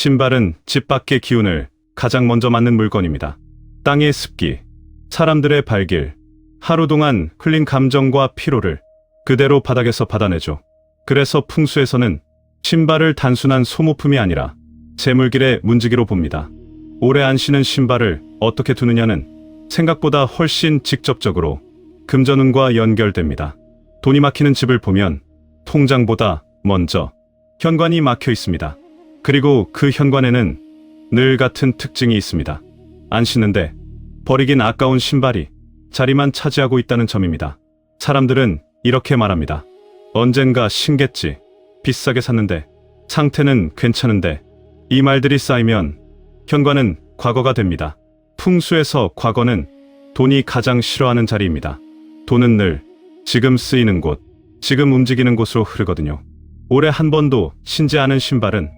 신발은 집 밖의 기운을 가장 먼저 맞는 물건입니다. 땅의 습기, 사람들의 발길, 하루 동안 흘린 감정과 피로를 그대로 바닥에서 받아내죠. 그래서 풍수에서는 신발을 단순한 소모품이 아니라 재물길의 문지기로 봅니다. 오래 안 신은 신발을 어떻게 두느냐는 생각보다 훨씬 직접적으로 금전운과 연결됩니다. 돈이 막히는 집을 보면 통장보다 먼저 현관이 막혀 있습니다. 그리고 그 현관에는 늘 같은 특징이 있습니다. 안 신는데 버리긴 아까운 신발이 자리만 차지하고 있다는 점입니다. 사람들은 이렇게 말합니다. 언젠가 신겠지. 비싸게 샀는데 상태는 괜찮은데. 이 말들이 쌓이면 현관은 과거가 됩니다. 풍수에서 과거는 돈이 가장 싫어하는 자리입니다. 돈은 늘 지금 쓰이는 곳, 지금 움직이는 곳으로 흐르거든요. 올해 한 번도 신지 않은 신발은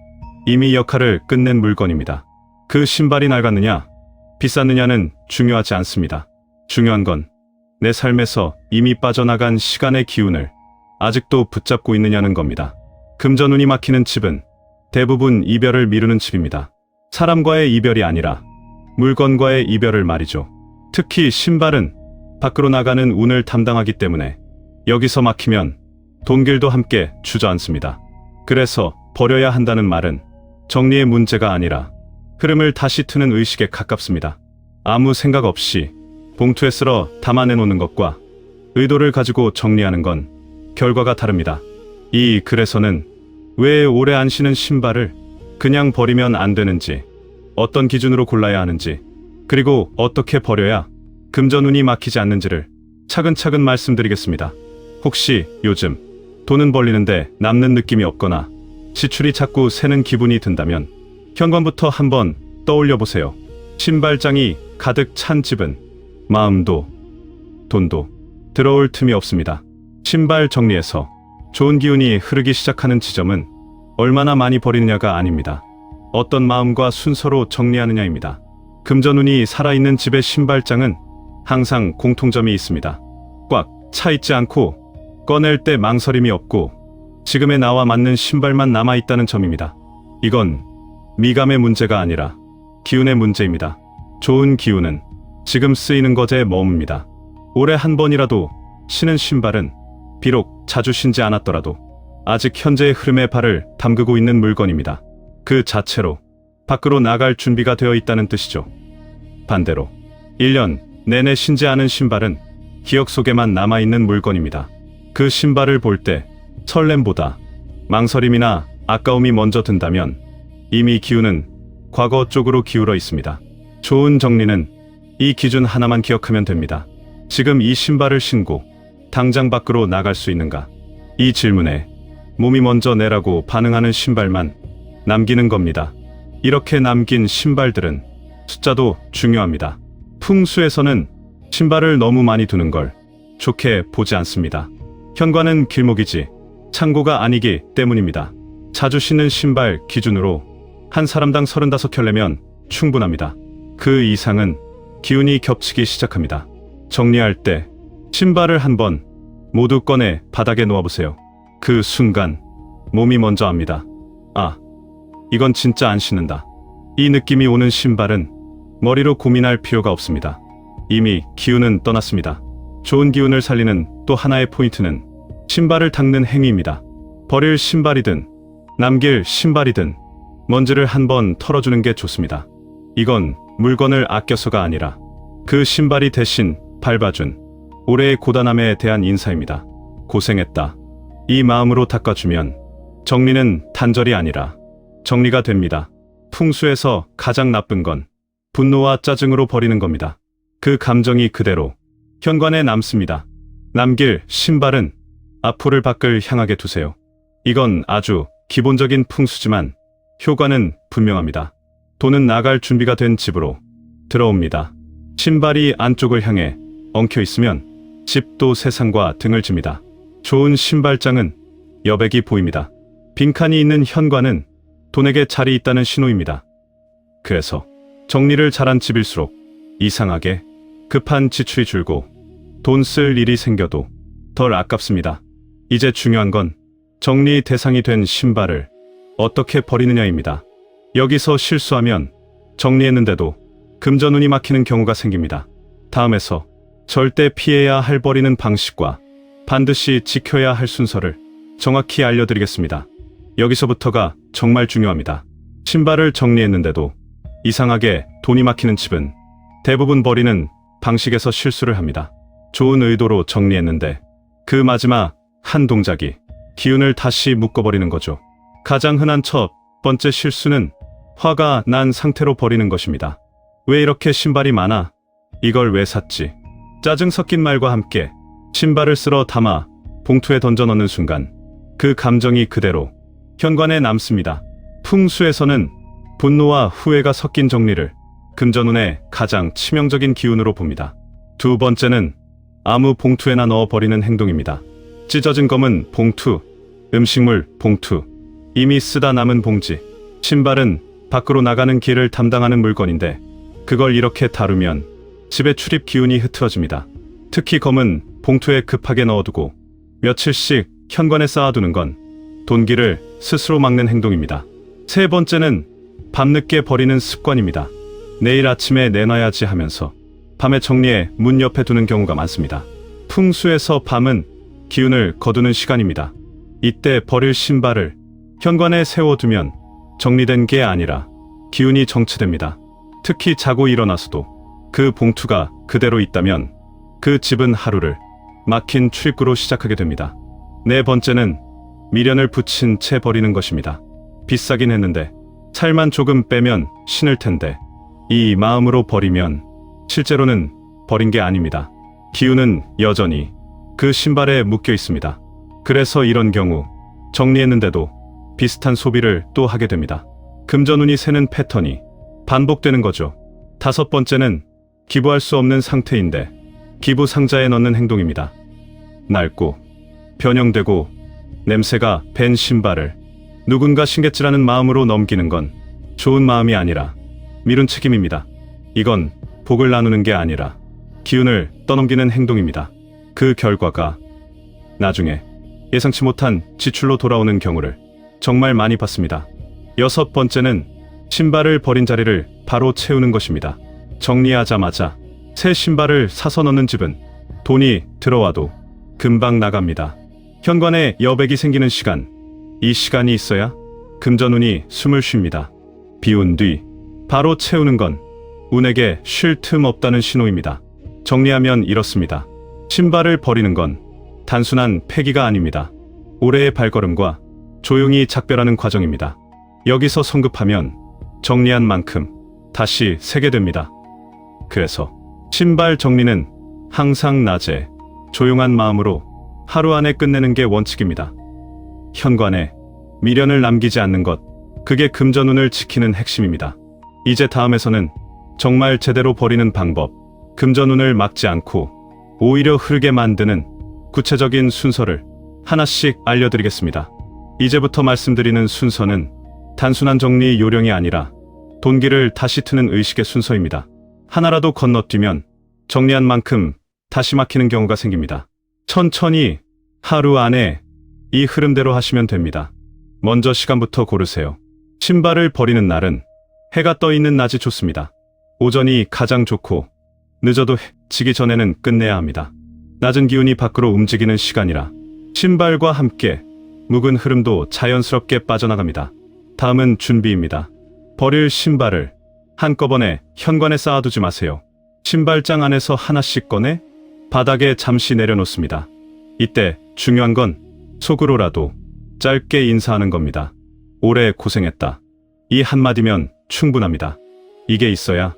이미 역할을 끝낸 물건입니다. 그 신발이 낡았느냐, 비쌌느냐는 중요하지 않습니다. 중요한 건 내 삶에서 이미 빠져나간 시간의 기운을 아직도 붙잡고 있느냐는 겁니다. 금전운이 막히는 집은 대부분 이별을 미루는 집입니다. 사람과의 이별이 아니라 물건과의 이별을 말이죠. 특히 신발은 밖으로 나가는 운을 담당하기 때문에 여기서 막히면 돈길도 함께 주저앉습니다. 그래서 버려야 한다는 말은 정리의 문제가 아니라 흐름을 다시 트는 의식에 가깝습니다. 아무 생각 없이 봉투에 쓸어 담아내놓는 것과 의도를 가지고 정리하는 건 결과가 다릅니다. 이 글에서는 왜 오래 안 신은 신발을 그냥 버리면 안 되는지, 어떤 기준으로 골라야 하는지, 그리고 어떻게 버려야 금전운이 막히지 않는지를 차근차근 말씀드리겠습니다. 혹시 요즘 돈은 벌리는데 남는 느낌이 없거나 지출이 자꾸 새는 기분이 든다면 현관부터 한번 떠올려 보세요. 신발장이 가득 찬 집은 마음도 돈도 들어올 틈이 없습니다. 신발 정리에서 좋은 기운이 흐르기 시작하는 지점은 얼마나 많이 버리느냐가 아닙니다. 어떤 마음과 순서로 정리하느냐입니다. 금전운이 살아있는 집의 신발장은 항상 공통점이 있습니다. 꽉 차 있지 않고 꺼낼 때 망설임이 없고 지금의 나와 맞는 신발만 남아있다는 점입니다. 이건 미감의 문제가 아니라 기운의 문제입니다. 좋은 기운은 지금 쓰이는 것에 머뭅니다. 올해 한 번이라도 신은 신발은 비록 자주 신지 않았더라도 아직 현재의 흐름에 발을 담그고 있는 물건입니다. 그 자체로 밖으로 나갈 준비가 되어 있다는 뜻이죠. 반대로 1년 내내 신지 않은 신발은 기억 속에만 남아있는 물건입니다. 그 신발을 볼 때 설렘보다 망설임이나 아까움이 먼저 든다면 이미 기운은 과거 쪽으로 기울어 있습니다. 좋은 정리는 이 기준 하나만 기억하면 됩니다. 지금 이 신발을 신고 당장 밖으로 나갈 수 있는가? 이 질문에 몸이 먼저 내라고 반응하는 신발만 남기는 겁니다. 이렇게 남긴 신발들은 숫자도 중요합니다. 풍수에서는 신발을 너무 많이 두는 걸 좋게 보지 않습니다. 현관은 길목이지 창고가 아니기 때문입니다. 자주 신는 신발 기준으로 한 사람당 35켤레면 충분합니다. 그 이상은 기운이 겹치기 시작합니다. 정리할 때 신발을 한번 모두 꺼내 바닥에 놓아보세요. 그 순간 몸이 먼저 압니다. 아, 이건 진짜 안 신는다. 이 느낌이 오는 신발은 머리로 고민할 필요가 없습니다. 이미 기운은 떠났습니다. 좋은 기운을 살리는 또 하나의 포인트는 신발을 닦는 행위입니다. 버릴 신발이든 남길 신발이든 먼지를 한번 털어주는 게 좋습니다. 이건 물건을 아껴서가 아니라 그 신발이 대신 밟아준 올해의 고단함에 대한 인사입니다. 고생했다. 이 마음으로 닦아주면 정리는 단절이 아니라 정리가 됩니다. 풍수에서 가장 나쁜 건 분노와 짜증으로 버리는 겁니다. 그 감정이 그대로 현관에 남습니다. 남길 신발은 앞으로 밖을 향하게 두세요. 이건 아주 기본적인 풍수지만 효과는 분명합니다. 돈은 나갈 준비가 된 집으로 들어옵니다. 신발이 안쪽을 향해 엉켜 있으면 집도 세상과 등을 집니다. 좋은 신발장은 여백이 보입니다. 빈칸이 있는 현관은 돈에게 자리 있다는 신호입니다. 그래서 정리를 잘한 집일수록 이상하게 급한 지출이 줄고 돈 쓸 일이 생겨도 덜 아깝습니다. 이제 중요한 건 정리 대상이 된 신발을 어떻게 버리느냐입니다. 여기서 실수하면 정리했는데도 금전운이 막히는 경우가 생깁니다. 다음에서 절대 피해야 할 버리는 방식과 반드시 지켜야 할 순서를 정확히 알려드리겠습니다. 여기서부터가 정말 중요합니다. 신발을 정리했는데도 이상하게 돈이 막히는 집은 대부분 버리는 방식에서 실수를 합니다. 좋은 의도로 정리했는데 그 마지막 한 동작이 기운을 다시 묶어버리는 거죠. 가장 흔한 첫 번째 실수는 화가 난 상태로 버리는 것입니다. 왜 이렇게 신발이 많아? 이걸 왜 샀지? 짜증 섞인 말과 함께 신발을 쓸어 담아 봉투에 던져 넣는 순간 그 감정이 그대로 현관에 남습니다. 풍수에서는 분노와 후회가 섞인 정리를 금전운의 가장 치명적인 기운으로 봅니다. 두 번째는 아무 봉투에나 넣어버리는 행동입니다. 찢어진 검은 봉투, 음식물 봉투, 이미 쓰다 남은 봉지, 신발은 밖으로 나가는 길을 담당하는 물건인데 그걸 이렇게 다루면 집의 출입 기운이 흐트러집니다. 특히 검은 봉투에 급하게 넣어두고 며칠씩 현관에 쌓아두는 건 돈길을 스스로 막는 행동입니다. 세 번째는 밤늦게 버리는 습관입니다. 내일 아침에 내놔야지 하면서 밤에 정리해 문 옆에 두는 경우가 많습니다. 풍수에서 밤은 기운을 거두는 시간입니다. 이때 버릴 신발을 현관에 세워두면 정리된 게 아니라 기운이 정체됩니다. 특히 자고 일어나서도 그 봉투가 그대로 있다면 그 집은 하루를 막힌 출입구로 시작하게 됩니다. 네 번째는 미련을 붙인 채 버리는 것입니다. 비싸긴 했는데 살만 조금 빼면 신을 텐데 이 마음으로 버리면 실제로는 버린 게 아닙니다. 기운은 여전히 그 신발에 묶여 있습니다. 그래서 이런 경우 정리했는데도 비슷한 소비를 또 하게 됩니다. 금전운이 새는 패턴이 반복되는 거죠. 다섯 번째는 기부할 수 없는 상태인데 기부 상자에 넣는 행동입니다. 낡고 변형되고 냄새가 밴 신발을 누군가 신겠지라는 마음으로 넘기는 건 좋은 마음이 아니라 미룬 책임입니다. 이건 복을 나누는 게 아니라 기운을 떠넘기는 행동입니다. 그 결과가 나중에 예상치 못한 지출로 돌아오는 경우를 정말 많이 봤습니다. 여섯 번째는 신발을 버린 자리를 바로 채우는 것입니다. 정리하자마자 새 신발을 사서 넣는 집은 돈이 들어와도 금방 나갑니다. 현관에 여백이 생기는 시간, 이 시간이 있어야 금전운이 숨을 쉽니다. 비운 뒤 바로 채우는 건 운에게 쉴 틈 없다는 신호입니다. 정리하면 이렇습니다. 신발을 버리는 건 단순한 폐기가 아닙니다. 올해의 발걸음과 조용히 작별하는 과정입니다. 여기서 성급하면 정리한 만큼 다시 새게 됩니다. 그래서 신발 정리는 항상 낮에 조용한 마음으로 하루 안에 끝내는 게 원칙입니다. 현관에 미련을 남기지 않는 것, 그게 금전운을 지키는 핵심입니다. 이제 다음에서는 정말 제대로 버리는 방법, 금전운을 막지 않고 오히려 흐르게 만드는 구체적인 순서를 하나씩 알려드리겠습니다. 이제부터 말씀드리는 순서는 단순한 정리 요령이 아니라 돈길을 다시 트는 의식의 순서입니다. 하나라도 건너뛰면 정리한 만큼 다시 막히는 경우가 생깁니다. 천천히 하루 안에 이 흐름대로 하시면 됩니다. 먼저 시간부터 고르세요. 신발을 버리는 날은 해가 떠 있는 낮이 좋습니다. 오전이 가장 좋고 늦어도 해 지기 전에는 끝내야 합니다. 낮은 기운이 밖으로 움직이는 시간이라 신발과 함께 묵은 흐름도 자연스럽게 빠져나갑니다. 다음은 준비입니다. 버릴 신발을 한꺼번에 현관에 쌓아두지 마세요. 신발장 안에서 하나씩 꺼내 바닥에 잠시 내려놓습니다. 이때 중요한 건 속으로라도 짧게 인사하는 겁니다. 오래 고생했다. 이 한마디면 충분합니다. 이게 있어야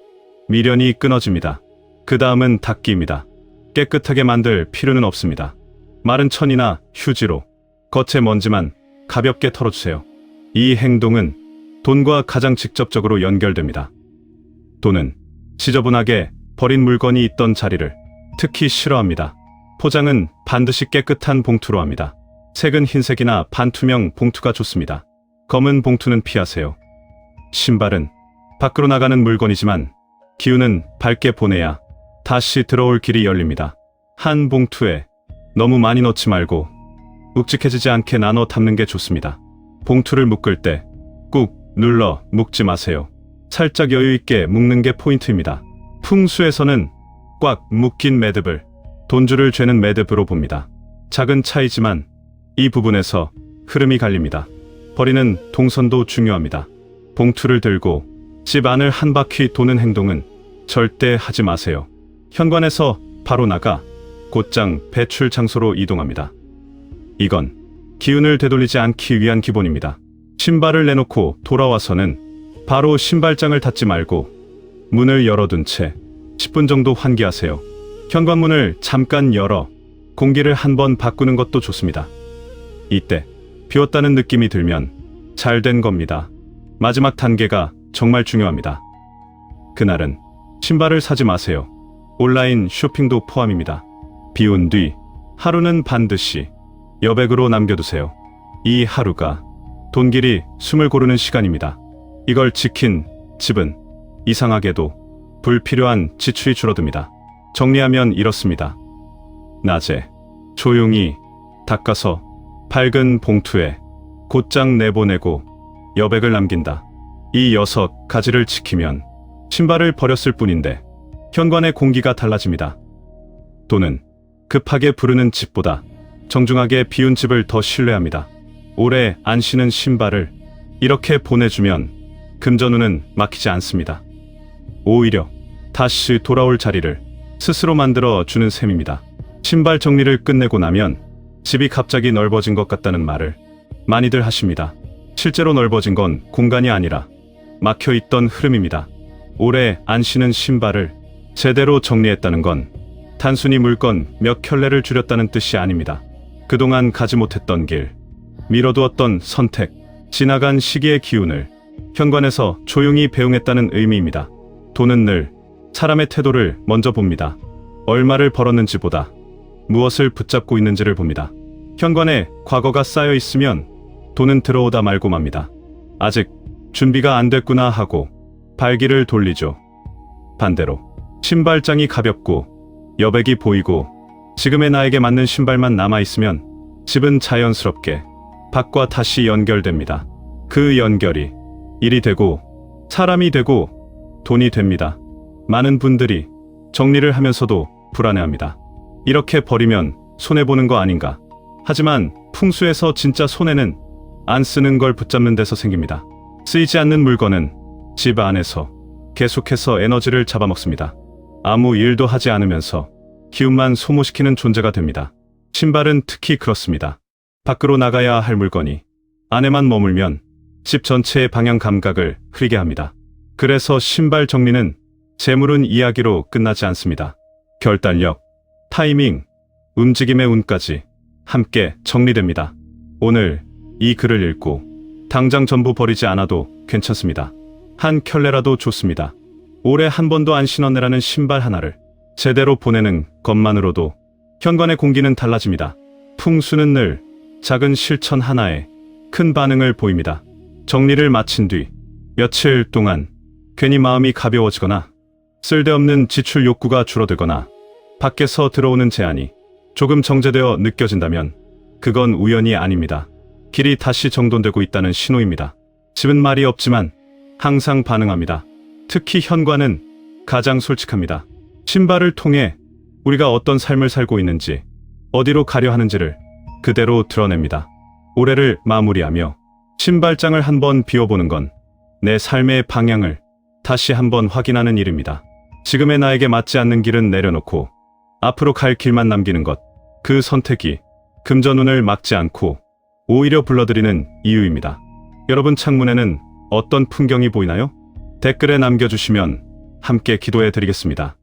미련이 끊어집니다. 그 다음은 닦기입니다. 깨끗하게 만들 필요는 없습니다. 마른 천이나 휴지로 겉의 먼지만 가볍게 털어주세요. 이 행동은 돈과 가장 직접적으로 연결됩니다. 돈은 지저분하게 버린 물건이 있던 자리를 특히 싫어합니다. 포장은 반드시 깨끗한 봉투로 합니다. 색은 흰색이나 반투명 봉투가 좋습니다. 검은 봉투는 피하세요. 신발은 밖으로 나가는 물건이지만 기운은 밝게 보내야 다시 들어올 길이 열립니다. 한 봉투에 너무 많이 넣지 말고 묵직해지지 않게 나눠 담는 게 좋습니다. 봉투를 묶을 때 꾹 눌러 묶지 마세요. 살짝 여유있게 묶는 게 포인트입니다. 풍수에서는 꽉 묶인 매듭을 돈줄을 죄는 매듭으로 봅니다. 작은 차이지만 이 부분에서 흐름이 갈립니다. 버리는 동선도 중요합니다. 봉투를 들고 집 안을 한 바퀴 도는 행동은 절대 하지 마세요. 현관에서 바로 나가 곧장 배출 장소로 이동합니다. 이건 기운을 되돌리지 않기 위한 기본입니다. 신발을 내놓고 돌아와서는 바로 신발장을 닫지 말고 문을 열어둔 채 10분 정도 환기하세요. 현관문을 잠깐 열어 공기를 한번 바꾸는 것도 좋습니다. 이때 비웠다는 느낌이 들면 잘 된 겁니다. 마지막 단계가 정말 중요합니다. 그날은 신발을 사지 마세요. 온라인 쇼핑도 포함입니다. 비운 뒤 하루는 반드시 여백으로 남겨두세요. 이 하루가 돈길이 숨을 고르는 시간입니다. 이걸 지킨 집은 이상하게도 불필요한 지출이 줄어듭니다. 정리하면 이렇습니다. 낮에 조용히 닦아서 밝은 봉투에 곧장 내보내고 여백을 남긴다. 이 6가지를 지키면 신발을 버렸을 뿐인데 현관의 공기가 달라집니다. 돈은 급하게 부르는 집보다 정중하게 비운 집을 더 신뢰합니다. 오래 안 신은 신발을 이렇게 보내주면 금전운은 막히지 않습니다. 오히려 다시 돌아올 자리를 스스로 만들어 주는 셈입니다. 신발 정리를 끝내고 나면 집이 갑자기 넓어진 것 같다는 말을 많이들 하십니다. 실제로 넓어진 건 공간이 아니라 막혀있던 흐름입니다. 오래 안 신은 신발을 제대로 정리했다는 건 단순히 물건 몇 켤레를 줄였다는 뜻이 아닙니다. 그동안 가지 못했던 길, 미뤄두었던 선택, 지나간 시기의 기운을 현관에서 조용히 배웅했다는 의미입니다. 돈은 늘 사람의 태도를 먼저 봅니다. 얼마를 벌었는지보다 무엇을 붙잡고 있는지를 봅니다. 현관에 과거가 쌓여 있으면 돈은 들어오다 말고 맙니다. 아직 준비가 안 됐구나 하고 발길을 돌리죠. 반대로 신발장이 가볍고 여백이 보이고 지금의 나에게 맞는 신발만 남아있으면 집은 자연스럽게 밖과 다시 연결됩니다. 그 연결이 일이 되고 사람이 되고 돈이 됩니다. 많은 분들이 정리를 하면서도 불안해합니다. 이렇게 버리면 손해보는 거 아닌가. 하지만 풍수에서 진짜 손해는 안 쓰는 걸 붙잡는 데서 생깁니다. 쓰이지 않는 물건은 집 안에서 계속해서 에너지를 잡아먹습니다. 아무 일도 하지 않으면서 기운만 소모시키는 존재가 됩니다. 신발은 특히 그렇습니다. 밖으로 나가야 할 물건이 안에만 머물면 집 전체의 방향 감각을 흐리게 합니다. 그래서 신발 정리는 재물운 이야기로 끝나지 않습니다. 결단력, 타이밍, 움직임의 운까지 함께 정리됩니다. 오늘 이 글을 읽고 당장 전부 버리지 않아도 괜찮습니다. 한 켤레라도 좋습니다. 올해 한 번도 안 신었네라는 신발 하나를 제대로 보내는 것만으로도 현관의 공기는 달라집니다. 풍수는 늘 작은 실천 하나에 큰 반응을 보입니다. 정리를 마친 뒤 며칠 동안 괜히 마음이 가벼워지거나 쓸데없는 지출 욕구가 줄어들거나 밖에서 들어오는 제한이 조금 정제되어 느껴진다면 그건 우연이 아닙니다. 길이 다시 정돈되고 있다는 신호입니다. 집은 말이 없지만 항상 반응합니다. 특히 현관은 가장 솔직합니다. 신발을 통해 우리가 어떤 삶을 살고 있는지, 어디로 가려 하는지를 그대로 드러냅니다. 올해를 마무리하며 신발장을 한번 비워보는 건 내 삶의 방향을 다시 한번 확인하는 일입니다. 지금의 나에게 맞지 않는 길은 내려놓고 앞으로 갈 길만 남기는 것, 그 선택이 금전운을 막지 않고 오히려 불러들이는 이유입니다. 여러분 창문에는 어떤 풍경이 보이나요? 댓글에 남겨주시면 함께 기도해 드리겠습니다.